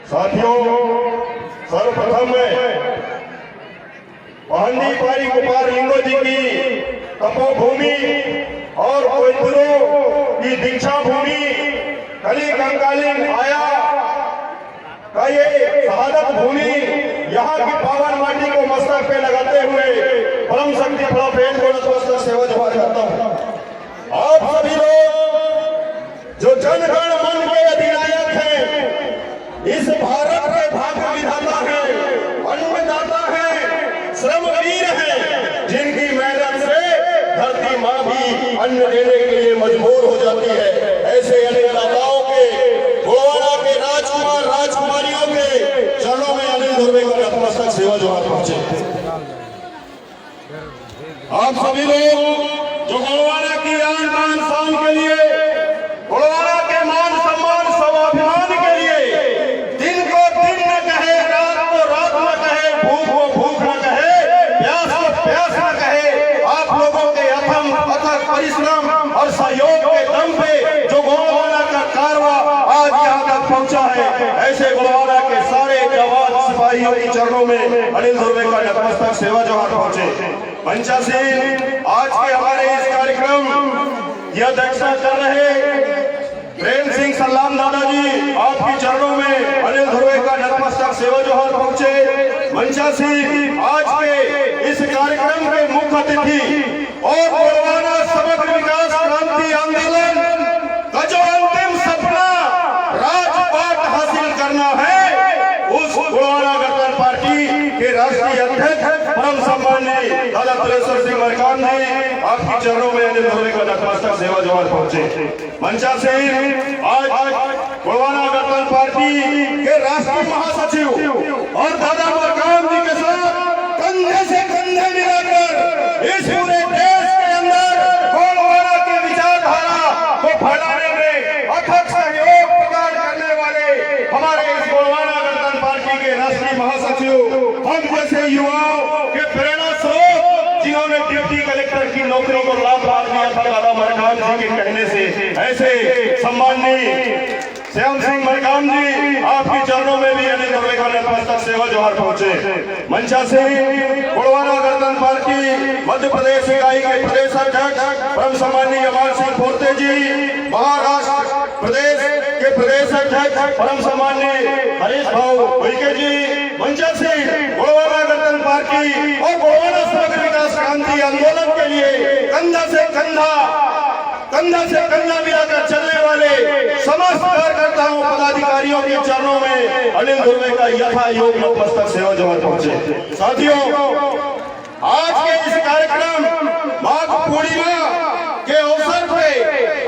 साथियों, सर्वप्रथम पहली पारी गोपाल लिंगो जी की तपोभूमि और कोयतुरों की दीक्षा भूमि कली कंकालीन आया का ये शहादत भूमि यहाँ की पावन माटी को मस्तक पे लगाते हुए परम शक्ति प्रोफेन को नतमस्तक सेवा जमा करता हूँ। आप सभी लोग जो जनगण मन के अधिनायक हैं, इस भारत के भाग्य विधाता है, अन्नदाता है, श्रमवीर है, जिनकी मेहनत से धरती माँ भी अन्न देने के लिए मजबूर हो जाती है। ऐसे अन्नदाताओं के, गोवाड़ा के राजकुमार राजकुमारियों के चरणों में अनिल धुर्वे का नतमस्तक सेवा जोहार पहुंचे। आप सभी लोग जो गोवाड़ा की आन बान शान के लिए, गोवाड़ा के मान सम्मान स्वाभिमान के लिए दिन को दिन न कहे, रात को रात न कहे, भूख को भूख न कहे, प्यास को प्यास न कहे, आप लोगों के अथक परिश्रम और सहयोग के दम पे जो गोवाड़ा का कारवा आज यहाँ तक पहुँचा है, ऐसे गोवाड़ा के सारे जवान सिपाहियों के चरणों में अनिल धुर्वे का नतमस्तक सेवा जोहार पहुंचे। मंचासीन आज के हमारे इस कार्यक्रम की अध्यक्षता कर रहे प्रेम सिंह सलाम दादा जी, आपके चरणों में अनिल धुर्वे का नतमस्तक सेवा जोहार पहुंचे। मंचासीन आज के इस कार्यक्रम के मुख्य अतिथि और गोवाड़ा समग्र विकास क्रांति आंदोलन का जो अंतिम सपना राजपाट हासिल करना है, उस गोवाड़ा गणतंत्र पार्टी के राष्ट्रीय अध्यक्ष परम सम्माननीय दादा तुलेश्वर सिंह मरकाम ने आपके चरणों में अनिल धुर्वे का नतमस्तक सेवा जोहार पहुंचे। मंचासीन आज गोवाड़ा गणतंत्र पार्टी के राष्ट्रीय महासचिव और दादा मरकाम जी के साथ कंधे से कंधे मिलाकर इस पूरे देश के अंदर गोवाड़ा की विचारधारा को फैलाने में अथक सहयोग प्रदान करने वाले हमारे इस गोवाड़ा गणतंत्र पार्टी के राष्ट्रीय महासचिव, हम जैसे युवाओं के प्रेरणा स्रोत, जिन्होंने डिप्टी कलेक्टर की नौकरी को लाभ दिया था दादा मरकाम जी के कहने से, ऐसे सम्माननीय श्याम सिंह मरकाम जी, आपके चरणों में भी अनिल धुर्वे का नतमस्तक सेवा जोहार पहुंचे। मंचासीन गोवाड़ा गणतंत्र पार्टी मध्य प्रदेश इकाई के प्रदेश अध्यक्ष परम सम्माननीय अमर सिंह फोर्ते जी, महाराष्ट्र प्रदेश के प्रदेश अध्यक्ष परम सम्माननीय हरीश भाऊ उइके जी, मंचासीन गोवाड़ा गणतंत्र पार्टी और गोवाड़ा समग्र विकास क्रांति आंदोलन के लिए कंधा से कंधा मिलाकर चलने वाले समस्त कार्यकर्ताओं पदाधिकारियों के चरणों में अनिल धुर्वे का यथा योग नतमस्तक सेवा जोहार पहुंचे। साथियों, आज के इस कार्यक्रम माघ पूर्णिमा के अवसर पे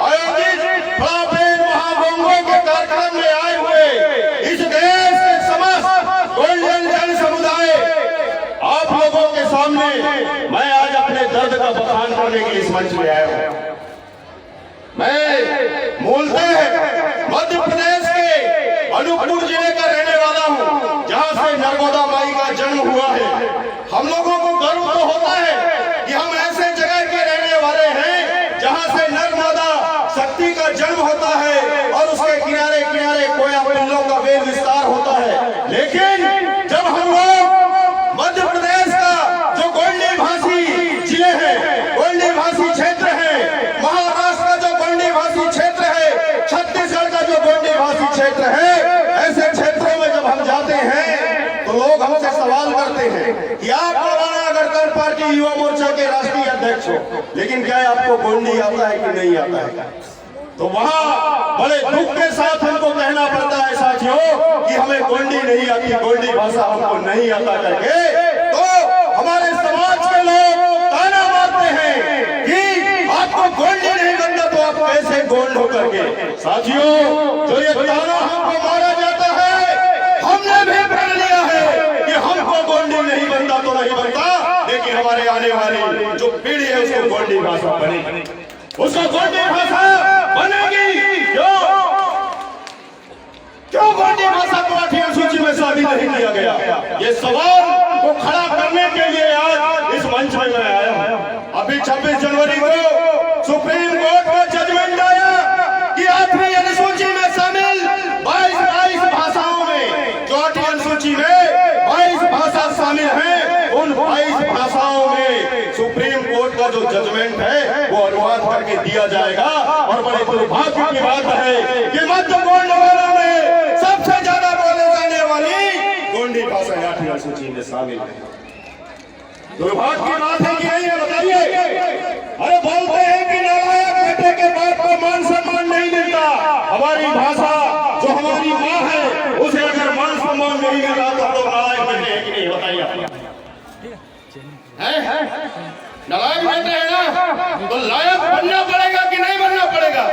आयोजित प्लापेन महाभंगों के कार्यक्रम में आए हुए इस देश के समस्त गोल्डन जन समुदाय, आप लोगों के सामने मैं आज अपने दर्द का बखान करने के लिए इस मंच में आया हूँ। मैं मूलतः मध्य प्रदेश के अनूपपुर जिले का रहने वाला हूँ, जहाँ से नर्मदा माई का जन्म हुआ है। हम लोगों को गर्व तो होता है कि हम ऐसे जगह के रहने वाले हैं जहाँ से नर्मदा शक्ति का जन्म होता है और उसके किनारे किनारे कोया पिल्लों का वेद विस्तार होता है। लेकिन जब हम लोग मध्य प्रदेश का जो गोंडी भाषी जिले हैं, गोंडी भाषी क्षेत्र है, महाराष्ट्र का जो गोंडी भाषी क्षेत्र है, छत्तीसगढ़ का जो गोंडी भाषी क्षेत्र है, ऐसे क्षेत्रों में जब हम जाते हैं तो लोग हमसे सवाल करते हैं कि आप गोवाड़ा गणतंत्र पार्टी युवा मोर्चा के राष्ट्रीय अध्यक्ष हो, लेकिन क्या आपको गोंडी आता है कि नहीं आता है? तो वहाँ बड़े दुख के साथ हमको कहना पड़ता है साथियों कि हमें गोंडी नहीं आती, गोंडी भाषा हमको नहीं आता करके गोंड होकर के। साथियों, जो ये ताना हमको मारा जाता है, हमने भी प्रण लिया है कि हमको गोंडी नहीं बनता तो नहीं बनता, लेकिन हमारे आने वाली जो पीढ़ी है उसको गोंडी भाषा बनेगी, उसको गोंडी भाषा बनेगी। क्यों गोंडी भाषा को 8वीं अनुसूची में शामिल नहीं किया गया? ये सवाल को खड़ा करने के लिए आज इस मंच में मैं आया हूं। अभी 26 जनवरी को सुप्रीम कोर्ट का जजमेंट आया कि 8वीं अनुसूची में शामिल 22 भाषाओं में, जो 8वीं अनुसूची में 22 भाषा शामिल है, उन 22 भाषाओं में सुप्रीम कोर्ट का जो जजमेंट है वो अनुवाद करके दिया जाएगा। और बड़े दुर्भाग्य की बात है कि मध्य गोंड वालों में सबसे ज्यादा बोले जाने वाली गोंडी भाषा 8वीं अनुसूची में शामिल है। दुर्भाग्य की बात है कि नहीं है, बताइए। अरे बोलते हैं कि नालायक बेटे के बाप को मान सम्मान नहीं मिलता। हमारी भाषा जो हमारी माँ है उसे अगर मान सम्मान नहीं मिला तो हम लोग नालायक बेटे हैं कि नहीं, बताइए। नालायक बेटे है ना, तो लायक बनना पड़ेगा कि नहीं बनना पड़ेगा?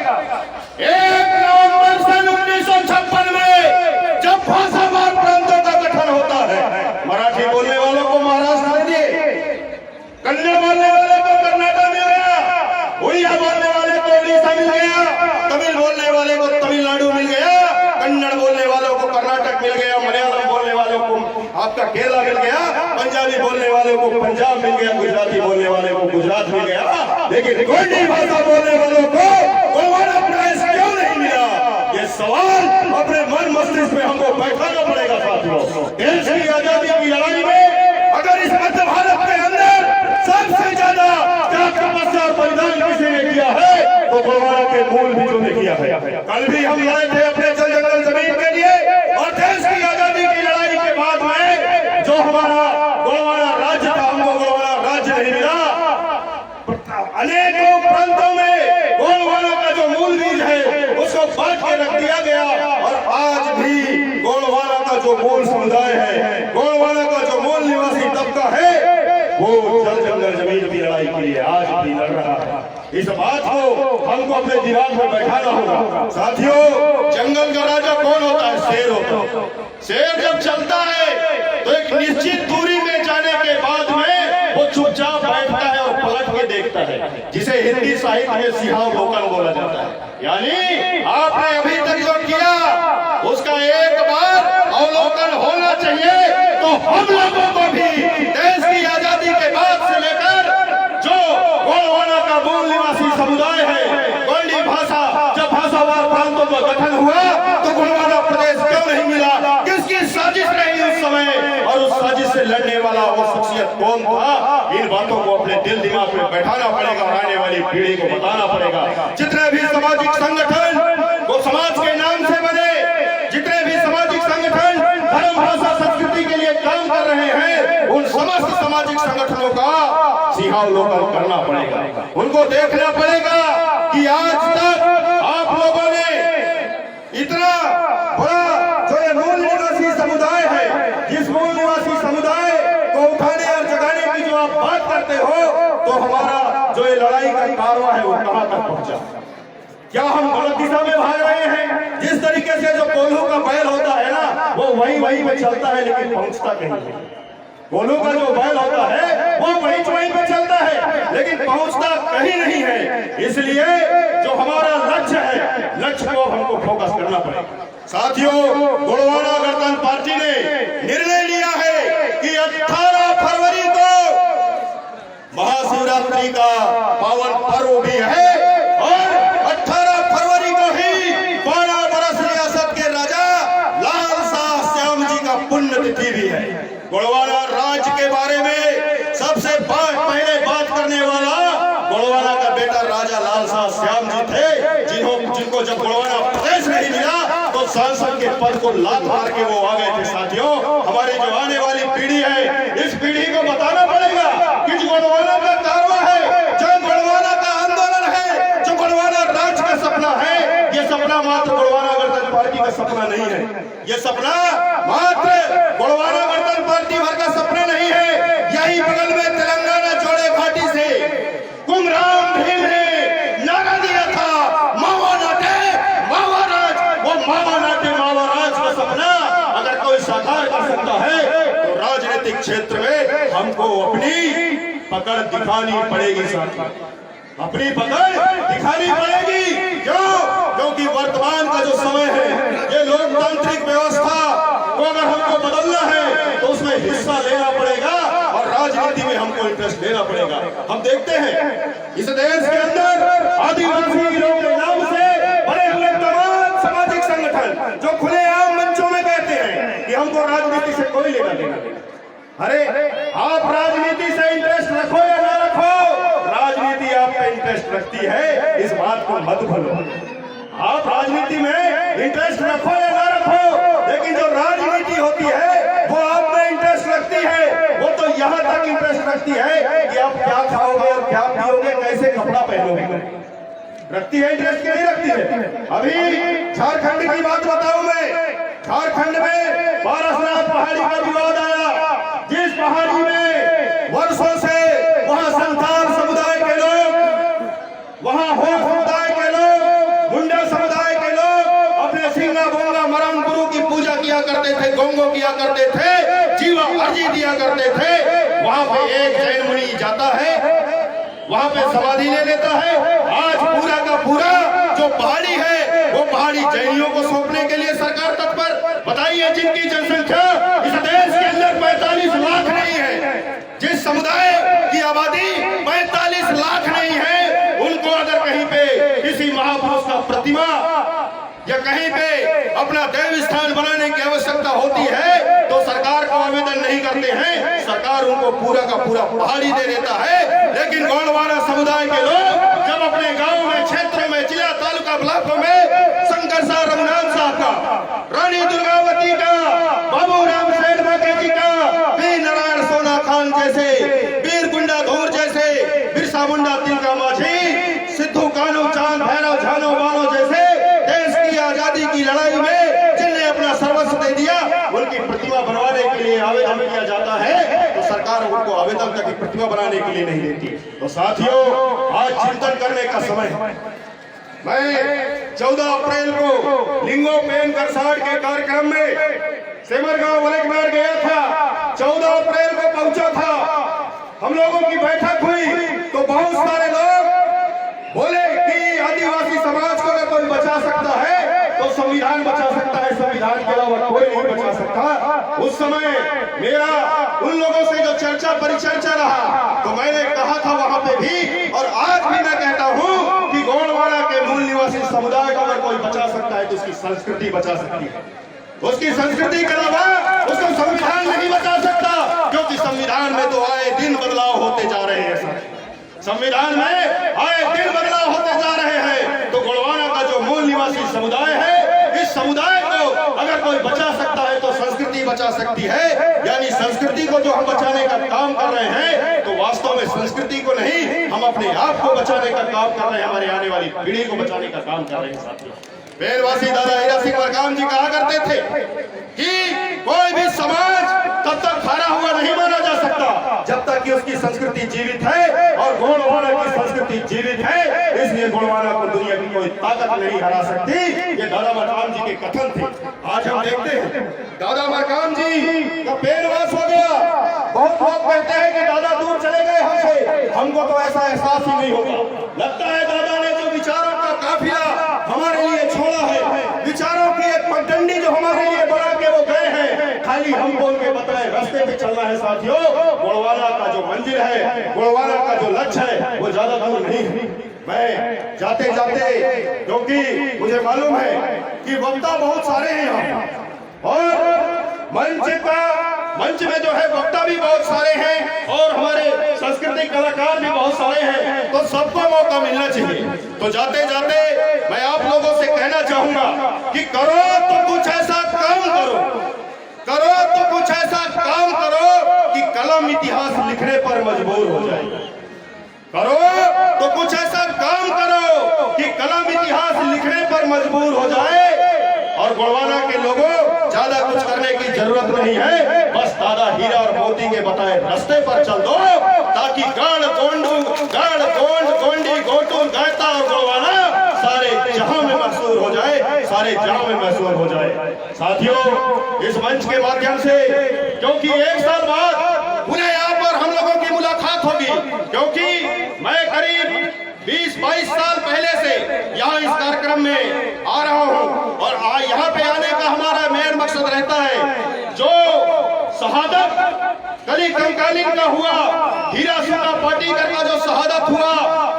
1 नवंबर सन 1956 में जब भाषावार प्रांतों का गठन होता है, मराठी बोलने वालों को महाराष्ट्र दे दिए, कन्नड़ बोलने वाले को कर्नाटक मिल गया, उड़िया बोलने वाले को उड़ीसा मिल गया, तमिल बोलने वाले को तमिलनाडु मिल गया, कन्नड़ बोलने वालों को कर्नाटक मिल गया, मलयालम बोलने वालों को आपका केरला मिल गया, पंजाबी बोलने वाले को पंजाब मिल गया, गुजराती बोलने वाले को गुजरात मिल गया, लेकिन गोंडी भाषा बोलने वालों को गोंडवाना प्रदेश क्यों नहीं मिला? ये सवाल अपने मन मस्तिष्क में हमको बैठाना पड़ेगा। साथियों, देश की आजादी की लड़ाई में अगर इस मध्य भारत के अंदर सबसे ज्यादा त्याग तपस्या और बलिदान किसी ने किया है तो गोंडवाना के मूल भी जो ने किया है। कल भी हम आए थे अपने जंगल जमीन के लिए, और देश की आजादी की लड़ाई के बाद में जो हमारा गोंडवाना राज्य था, हमको गोंडवाना राज्य नहीं मिला। अनेकों प्रांतों में गोंडवाना का जो मूल बीज है उसको बांट के रख दिया गया, और आज भी गोंडवाना का जो मूल समुदाय है, गोंडवाना का जो मूल निवासी तबका है, वो जंगल जमीन की लड़ाई के लिए आज भी लड़ रहा है। इस बात को हमको अपने दिमाग में बैठाना होगा। साथियों, जंगल का राजा कौन होता है? शेर होता है। शेर जब चलता है तो एक निश्चित दूरी में जाने के बाद में वो चुपचाप बैठता है और पलट के देखता है, जिसे हिंदी साहित्य में सिंहावलोकन बोला जाता है। यानी आपने अभी तक जो किया उसका एक बार अवलोकन होना चाहिए। तो हम लोगों को भी देश की आजादी के बाद से लेकर जो गोंडवाना का मूल निवासी समुदाय है, गोंडी भाषा, जब भाषावार प्रांतों का गठन हुआ तो गोंडवाना प्रदेश क्यों नहीं मिला? किसकी साजिश रही उस समय, और उस साजिश से लड़ने वाला वो शख्सियत कौन था? इन बातों को अपने दिल दिमाग में बैठाना पड़ेगा, आने वाली पीढ़ी को बताना पड़ेगा। जितने भी सामाजिक संगठन वो समाज के नाम से बने, जितने भी सामाजिक संगठन धर्म भाषा संस्कृति के लिए काम कर रहे हैं, उन समस्त सामाजिक संगठनों का सिंहावलोकन करना पड़ेगा। उनको देखना पड़ेगा कि आज तक आप लोगों ने इतना बड़ा जो ये मूल निवासी समुदाय है, जिस मूल निवासी समुदाय को उठाने और जगाने की जो आप बात करते हो, तो हमारा जो ये लड़ाई का कारवा है वो कहां तक पहुंचा? क्या हम गलत दिशा में भाग रहे हैं? जिस तरीके से जो कोल्हू का बैल होता है ना, वो वहीं पे चलता है लेकिन पहुंचता कहीं नहीं। कोल्हू का जो बैल होता है वो वहीं पे चलता है लेकिन पहुंचता कहीं नहीं है। इसलिए जो हमारा लक्ष्य है, लक्ष्य को हमको फोकस करना पड़ेगा। साथियों, गोंडवाना गणतंत्र पार्टी ने निर्णय लिया है कि 18 फरवरी को महाशिवरात्रि का पावन पर्व भी है, और 18 फरवरी को ही 12 बरस रियासत के राजा लाल शाह श्याम जी का पुण्यतिथि भी है। गोंडवाना राज्य के बारे में सबसे पहले बात करने वाला गोंडवाना का बेटा राजा लाल शाह श्याम जी थे, जिनको जब गोंडवाना प्रदेश नहीं मिला तो सांसद के पद को लात मार के वो आ गए थे। साथियों, हमारी जो आने वाली पीढ़ी है, इस पीढ़ी को बताना पड़ेगा कि जो गोंडवाना का कारवा है, जो गोंडवाना का आंदोलन है, जो गोंडवाना राज्य का सपना है, ये सपना मात्र गोंडवाना गणतंत्र पार्टी का सपना नहीं है। ये सपना मात्र गोंडवाना गणतंत्र पार्टी भर का सपना नहीं है। यही बगल में तेलंगाना जोड़े घाटी से कुमराम भीम ने नारा दिया था, माओ राजनीतिक क्षेत्र में हमको अपनी पकड़ दिखानी पड़ेगी साथी, अपनी पकड़ दिखानी पड़ेगी। क्यों? क्योंकि वर्तमान का जो समय है, ये लोकतांत्रिक व्यवस्था को अगर हमको बदलना है तो उसमें हिस्सा लेना पड़ेगा और राजनीति में हमको इंटरेस्ट लेना पड़ेगा। हम देखते हैं इस देश के अंदर आदिवासी गिरोह के नाम से बने हुए तमाम सामाजिक संगठन जो खुलेआम मंचों में कहते हैं कि हमको राजनीति से कोई लेना देना नहीं। अरे आप राजनीति से इंटरेस्ट रखो या ना रखो, राजनीति आप पे इंटरेस्ट रखती है, इस बात को मत भूलो। आप राजनीति में इंटरेस्ट रखो या ना रखो, लेकिन जो राजनीति होती है वो आप में इंटरेस्ट रखती है। वो तो यहाँ तक इंटरेस्ट रखती है कि आप क्या खाओगे और क्या पियोगे, कैसे कपड़ा पहनोगे, रखती है इंटरेस्ट के नहीं रखती है। अभी झारखंड की बात बताऊं मैं, झारखंड में पारसनाथ पहाड़ी का विवाद आया, जिस पहाड़ी में वर्षों से वहां संथाल समुदाय के लोग, वहां हो समुदाय के लोग, मुंडा समुदाय के लोग अपने सिंगा बोंगा मरम गुरु की पूजा किया करते थे, गोंगो किया करते थे, जीवा अर्जी दिया करते थे। वहां पे एक जैन मुनि जाता है, वहां पे समाधि ले लेता है। आज पूरा का पूरा जो पहाड़ी है वो पहाड़ी जैनियों को सौंपने के लिए सरकार तत्पर। बताइए, जिनकी जनसंख्या इस देश के अंदर 45 लाख नहीं है, जिस समुदाय की आबादी 45 लाख नहीं है, उनको अगर कहीं पे किसी महापुरुष का प्रतिमा या कहीं पे अपना देव स्थान बनाने की आवश्यकता होती है तो सरकार को आवेदन नहीं करते हैं, सरकार उनको पूरा का पूरा पहाड़ी दे देता है। लेकिन गोंडवाना समुदाय के लोग जब अपने गांव में, क्षेत्रों में, जिला, तालुका, ब्लॉकों में शंकर साहब, रघुनाथ साहब का, रानी दुर्गावती का, बाबू राम सेठ बाके जी का, वीर नारायण सोना खान जैसे, वीर गुंडा धूर जैसे, बिरसा मुंडा, तिलका माझी, सिद्धू कानू, चांद भैरव, झानो बानो जैसे देश की आजादी की लड़ाई में जिन्हें अपना सर्वस्व दे दिया, उनकी प्रतिमा बनवाने के लिए आवेदन किया जाता है तो सरकार उनको आवेदन तक की प्रतिमा बनाने के लिए नहीं देती। तो साथियों, आज चिंतन करने का समय है। मैं 14 अप्रैल को लिंगो पेन करसाड़ के कार्यक्रम में सेमरगांव वलकनार गया था, 14 अप्रैल को पहुंचा था। हम लोगों की बैठक हुई तो बहुत सारे लोग बोले कि आदिवासी समाज को अगर कोई बचा सकता है तो संविधान बचा सकता है, संविधान के अलावा कोई नहीं बचा सकता। उस समय मेरा उन लोगों से जो चर्चा परिचर्चा रहा तो मैंने कहा था वहां पे भी, और आज भी मैं कहता हूं कि गोंडवाना के मूल निवासी समुदाय को अगर कोई बचा सकता है तो उसकी संस्कृति बचा सकती है, उसकी संस्कृति के अलावा उसको संविधान नहीं बचा सकता। क्योंकि संविधान में तो आए दिन बदलाव होते जा रहे हैं, संविधान में आए दिन बदलाव होते जा रहे हैं। तो गोंडवाना का जो मूल निवासी समुदाय है, इस समुदाय को अगर कोई बचा सकता है तो संस्कृति बचा सकती है। यानी संस्कृति को जो हम बचाने का काम कर रहे हैं तो वास्तव में संस्कृति को नहीं, हम अपने आप को बचाने का काम कर रहे हैं, हमारे आने वाली पीढ़ी को बचाने का काम कर रहे हैं। साथियों, पेड़वासी दादा हीरा सिंह मरकाम जी कहा करते थे कि कोई भी समाज तब तक हारा हुआ नहीं माना जा सकता जब तक कि उसकी संस्कृति जीवित है, और गोंडवाना की संस्कृति जीवित है, इसलिए गोंडवाना को दुनिया की कोई ताकत नहीं हरा सकती। ये दादा मरकाम जी के कथन थे। आज हम देखते हैं दादा मरकाम जी का पेड़वास हो गया। बहुत लोग कहते हैं कि दादा दूर चले गए हमसे, हमको तो ऐसा एहसास ही नहीं होगा। लगता है दादा ने जो विचारों का काफिला हमारे लिए छोड़ा है, विचारों की एक पगडंडी जो हमारे लिए बना के वो गए हैं, खाली हम बोल के बताए रास्ते पे चलना है। साथियों, गोंडवाना का जो मंजिल है, गोंडवाना का जो लक्ष्य है वो ज्यादा दूर नहीं है। मैं जाते जाते, क्योंकि मुझे मालूम है कि वक्ता बहुत सारे हैं यहाँ, और मंच में जो है वक्ता भी बहुत सारे हैं, और हमारे सांस्कृतिक कलाकार भी बहुत सारे हैं, तो सबको मौका मिलना चाहिए। तो जाते जाते मैं आप लोगों से कहना चाहूंगा कि करो तो कुछ ऐसा काम करो, करो तो कुछ ऐसा काम करो कि कलम इतिहास लिखने पर मजबूर हो जाए। करो तो कुछ ऐसा काम करो कि कलम इतिहास लिखने पर मजबूर हो जाए। और गोंडवाना के लोगों, ज्यादा कुछ करने की जरूरत नहीं है, बस दादा हीरा और मोती के बताए रास्ते पर चल दो, ताकि गाड़ गोंड गोंडी गोटू गायता और गोंडवाना सारे जहां में मशहूर हो जाए, सारे जहां में मशहूर हो जाए। साथियों, इस मंच के माध्यम से क्योंकि एक साल बाद पुनः यहाँ पर हम लोगों की मुलाकात होगी, क्योंकि मैं करीब 20-22 साल पहले से यहाँ इस कार्यक्रम में आ रहा हूँ और यहाँ पे आने का हमारा मेन मकसद रहता है जो शहादत कली कंकालीन का हुआ, हीरा सूता पाटीकर का जो शहादत हुआ,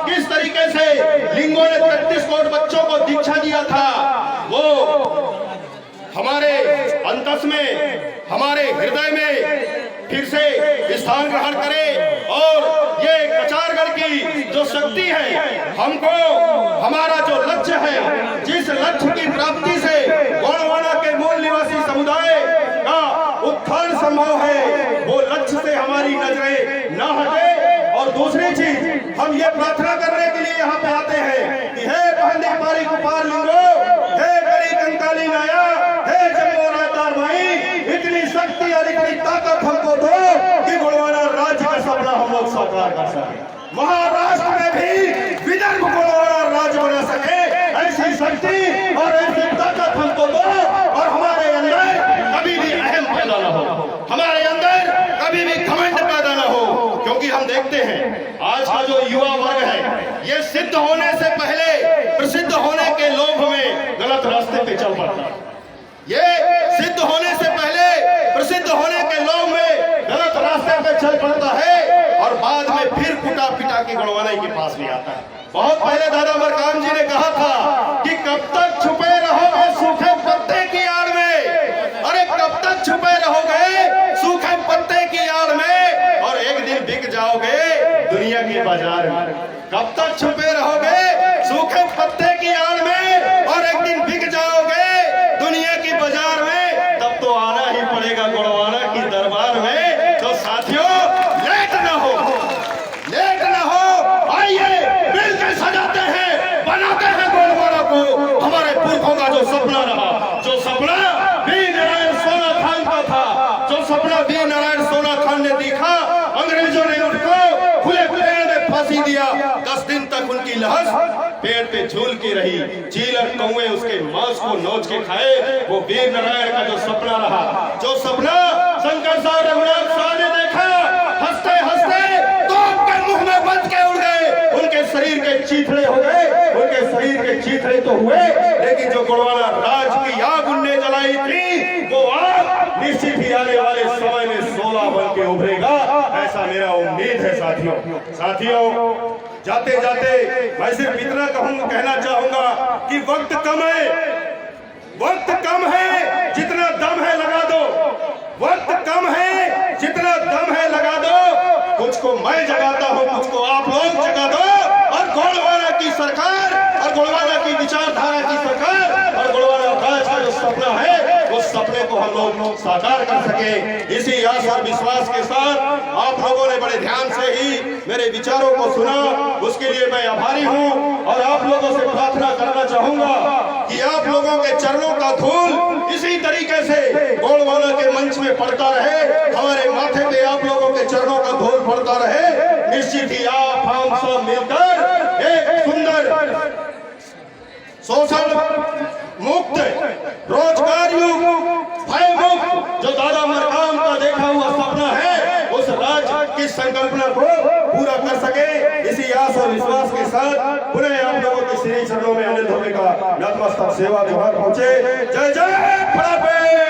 किस तरीके से लिंगों ने 33 करोड़ बच्चों को दीक्षा दिया था, वो हमारे अंतस में, हमारे हृदय में फिर से स्थान ग्रहण करे और ये कचारगढ़ की जो शक्ति है, हमको हमारा जो लक्ष्य है, जिस लक्ष्य की प्राप्ति से गोंडवाना के मूल निवासी समुदाय का उत्थान संभव है, वो लक्ष्य से हमारी नजरें न हटे। और दूसरी चीज, हम ये प्रार्थना करने के लिए यहाँ पे आते हैं कि हे बहंदी पारी कुपार लिंगो, हे कली कंकाली नाया, हे जम्बो रायतार भाई, इतनी शक्ति और इतनी ताकत हमको दो कि गोंडवाना राज्य का सपना हम लोग साकार कर सके, महाराष्ट्र में भी विदर्भ गोंडवाना राज्य बना सके, ऐसी शक्ति और ऐसी ताकत हमको दो और हमारे अंदर कभी भी अहम पैदा न हो, हमारे अंदर कभी भी घमंड पैदा न हो। क्योंकि हम देखते हैं आज का जो युवा वर्ग है, ये सिद्ध होने से पहले प्रसिद्ध होने के लोभ में गलत रास्ते पे चल पड़ता है, ये सिद्ध होने से पहले प्रसिद्ध होने के लोभ में गलत रास्ते पे चल पड़ता है और बाद में फिर कुटा पिटा के गोंडवाना के पास भी आता है। बहुत पहले दादा मरकाम जी ने कहा था कि कब तक छुपे रहोगे सूखे पत्ते की आड़ में, अरे कब तक छुपे रहोगे सूखे पत्ते की आड़ में और एक दिन बिक जाओगे दुनिया के बाजार में। कब तक छुपे रहोगे सूखे पत्ते की आड़ में और एक दिन बिक जाओगे दुनिया की बाजार में, तब तो आना ही पड़ेगा गोंडवाना की दरबार में। तो साथियों, लेट न हो, लेट न हो, आइए मिलकर सजाते हैं, बनाते हैं गोंडवाना को हमारे पुरखों का जो सपना रहा, जो सपना वीर नारायण सोना खान का था, जो सपना वीर नारायण सोना खान ने देखा, अंग्रेजों ने उनको खुले पेड़ में फांसी दिया, 10 दिन तक उनकी लाश पेड़ पे झूल की रही, चील और कौवे उसके मांस को नोच के खाए। वो वीर नारायण का जो सपना रहा, जो सपना शंकर साहब रघुनाथ साहब ने देखा, हंसते हंसते तोप के मुंह में बंद के उड़ गए, उनके शरीर के चीथड़े हो गए, उनके शरीर के चीथड़े तो हुए, लेकिन जो गोंडवाना राज की आग उनने जलाई थी, वो आग निश्चित ही आने वाले समय में 16 बन के उभरेगा, ऐसा मेरा उम्मीद है। साथियों, जाते जाते मैं सिर्फ इतना कहना चाहूंगा कि वक्त कम है, वक्त कम है, जितना दम है लगा दो, वक्त कम है, जितना दम है लगा दो, कुछ को मैं जगाता हूं, कुछ को आप लोग जगा दो और गोंडवाना की सरकार और गोंडवाना की विचारधारा की सरकार और गोंडवाना राज का जो सपना है, उस सपने को हम लोग साकार कर सके। इसी आस और विश्वास के साथ आप लोगों ने बड़े ध्यान से ही मेरे विचारों को सुना, उसके लिए मैं आभारी हूं और आप लोगों से प्रार्थना करना चाहूंगा कि आप लोगों के चरणों का धूल इसी तरीके से गोंडवाना के मंच में पड़ता रहे, हमारे माथे पे आप लोगों के चरणों का धूल पड़ता रहे। निश्चित ही आप हम सब मिलकर एक सुंदर शोषण मुक्त, रोजगार युक्त, भय मुक्त जो दादा मरकाम का देखा हुआ सपना है, उस राज्य की संकल्पना को पूरा कर सके। इसी आस और विश्वास के साथ पुनः आप लोगों के श्री चरणों में अनिल होने का नतमस्तक सेवा जोहार पहुंचे। जय जय फड़ापे।